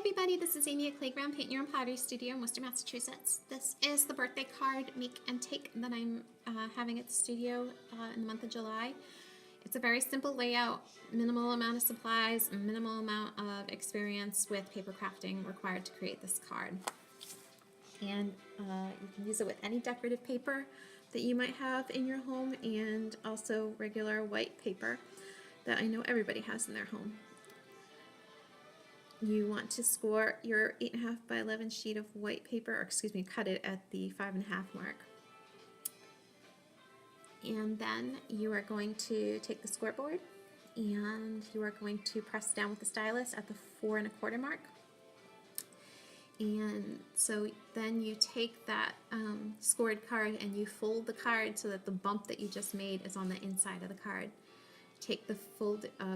everybody, this is Amy at Clayground Paint Your Own Pottery Studio in Worcester, Massachusetts. This is the birthday card make and take that I'm having at the studio in the month of July. It's a very simple layout, minimal amount of supplies, minimal amount of experience with paper crafting required to create this card. And you can use it with any decorative paper that you might have in your home, and also regular white paper that I know everybody has in their home. You want to score your 8.5 by 11 sheet of white paper, or excuse me, cut it at the 5.5 mark. And then you are going to take the scoreboard and you are going to press down with the stylus at the 4 1/4 mark. And so then you take that scored card and you fold the card so that the bump that you just made is on the inside of the card. Take the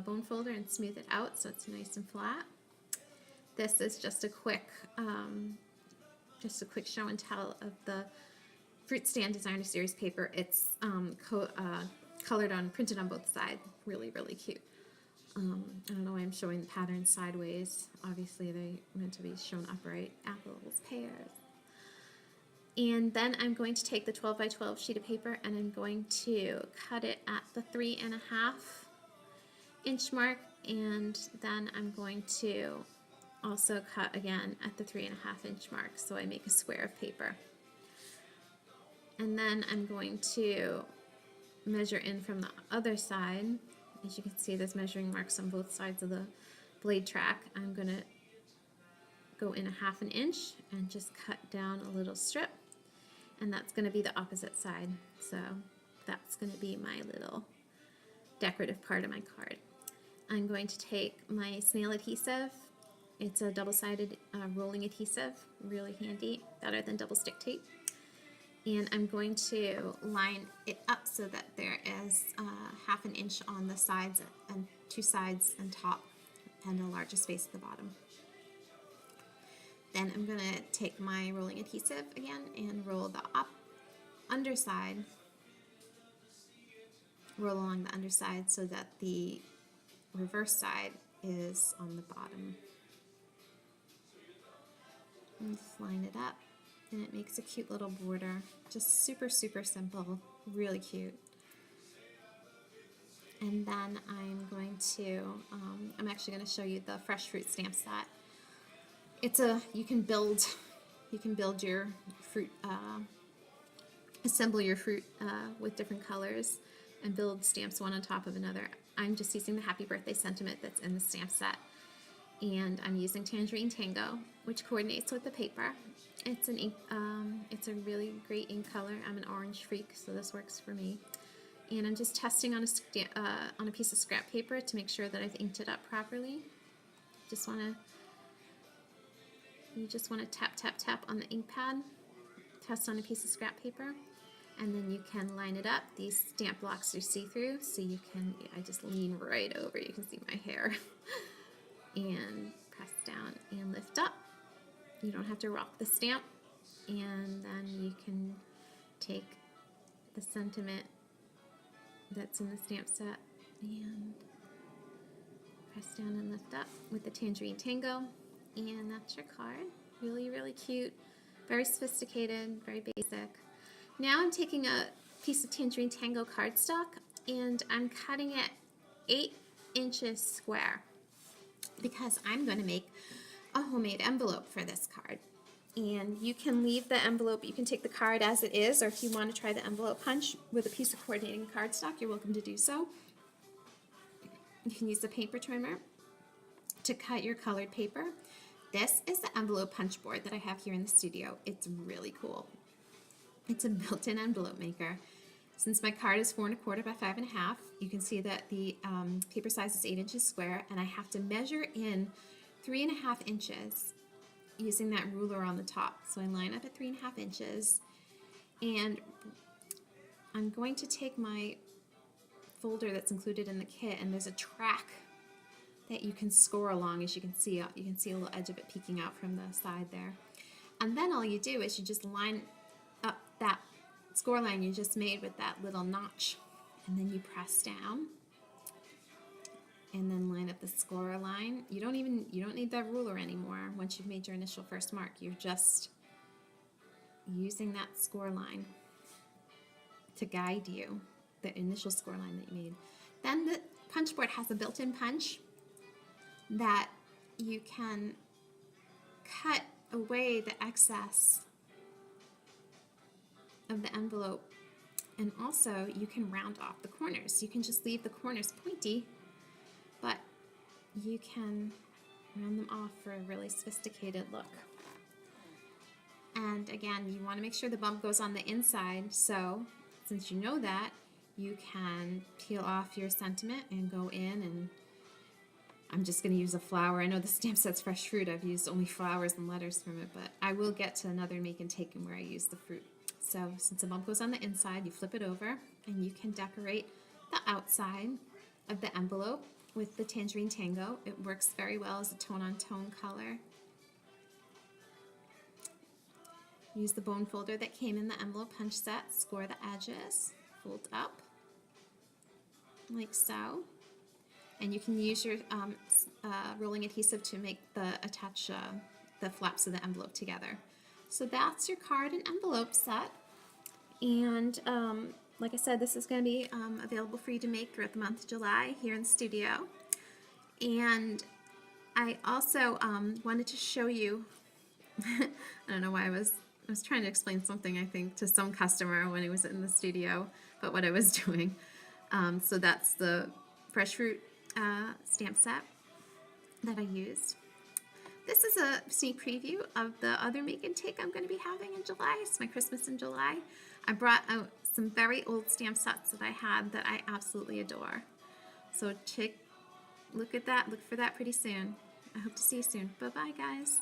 bone folder and smooth it out so it's nice and flat. This is just a quick show and tell of the Fruit Stand Designer Series paper. It's colored on, printed on both sides. Really, really cute. I don't know why I'm showing the pattern sideways. Obviously, they're meant to be shown upright. Apples, pears. And then I'm going to take the 12 by 12 sheet of paper and I'm going to cut it at the 3 1/2 inch mark, and then I'm going to also cut again at the 3 1/2 inch mark, so I make a square of paper. And then I'm going to measure in from the other side. As you can see, there's measuring marks on both sides of the blade track. I'm going to go in 1/2 inch and just cut down a little strip, and that's going to be the opposite side. So that's going to be my little decorative part of my card. I'm going to take my snail adhesive. It's a double-sided rolling adhesive, really handy, better than double stick tape. And I'm going to line it up so that there is 1/2 inch on the sides and 2 sides and top, and a larger space at the bottom. Then I'm going to take my rolling adhesive again and roll the underside, roll along the underside so that the reverse side is on the bottom. And just line it up, and it makes a cute little border. Just super, super simple, really cute. And then I'm going to, I'm actually going to show you the fresh fruit stamp set. It's you can build your fruit, assemble your fruit with different colors and build stamps one on top of another. I'm just using the happy birthday sentiment that's in the stamp set. And I'm using Tangerine Tango, which coordinates with the paper. It's an ink, it's a really great ink color. I'm an orange freak, so this works for me. And I'm just testing on a piece of scrap paper to make sure that I've inked it up properly. You just want to tap, tap, tap on the ink pad. Test on a piece of scrap paper, and then you can line it up. These stamp blocks are see-through, so you can. I just lean right over. You can see my hair. And press down and lift up. You don't have to rock the stamp, and then you can take the sentiment that's in the stamp set and press down and lift up with the Tangerine Tango, and that's your card. Really, really cute, very sophisticated, very basic. Now I'm taking a piece of Tangerine Tango cardstock and I'm cutting it 8 inches square, because I'm going to make a homemade envelope for this card. And you can leave the envelope, you can take the card as it is, or if you want to try the envelope punch with a piece of coordinating cardstock, you're welcome to do so. You can use the paper trimmer to cut your colored paper. This is the envelope punch board that I have here in the studio. It's really cool. It's a built-in envelope maker. Since my card is 4 1/4 by 5 1/2, you can see that the paper size is 8 inches square, and I have to measure in 3 1/2 inches using that ruler on the top. So I line up at 3 1/2 inches, and I'm going to take my folder that's included in the kit, and there's a track that you can score along. As you can see a little edge of it peeking out from the side there. And then all you do is you just line up that score line you just made with that little notch, and then you press down and then line up the score line. You don't need that ruler anymore once you've made your initial first mark. You're just using that score line to guide you, the initial score line that you made. Then the punch board has a built-in punch that you can cut away the excess of the envelope, and also you can round off the corners. You can just leave the corners pointy, but you can round them off for a really sophisticated look. And again, you want to make sure the bump goes on the inside, so since you know that, you can peel off your sentiment and go in, and I'm just going to use a flower. I know the stamp set's fresh fruit. I've used only flowers and letters from it, but I will get to another make and take where I use the fruit. So since the bump goes on the inside, you flip it over and you can decorate the outside of the envelope with the Tangerine Tango. It works very well as a tone-on-tone color. Use the bone folder that came in the envelope punch set, score the edges, fold up like so. And you can use your rolling adhesive to attach the flaps of the envelope together. So that's your card and envelope set. And like I said, this is going to be available for you to make throughout the month of July here in the studio. And I also wanted to show you, I don't know why I was trying to explain something, I think, to some customer when he was in the studio, but what I was doing. So that's the fresh fruit stamp set that I used. This is a sneak preview of the other make and take I'm going to be having in July. It's my Christmas in July. I brought out some very old stamp sets that I had that I absolutely adore. So look at that. Look for that pretty soon. I hope to see you soon. Bye-bye, guys.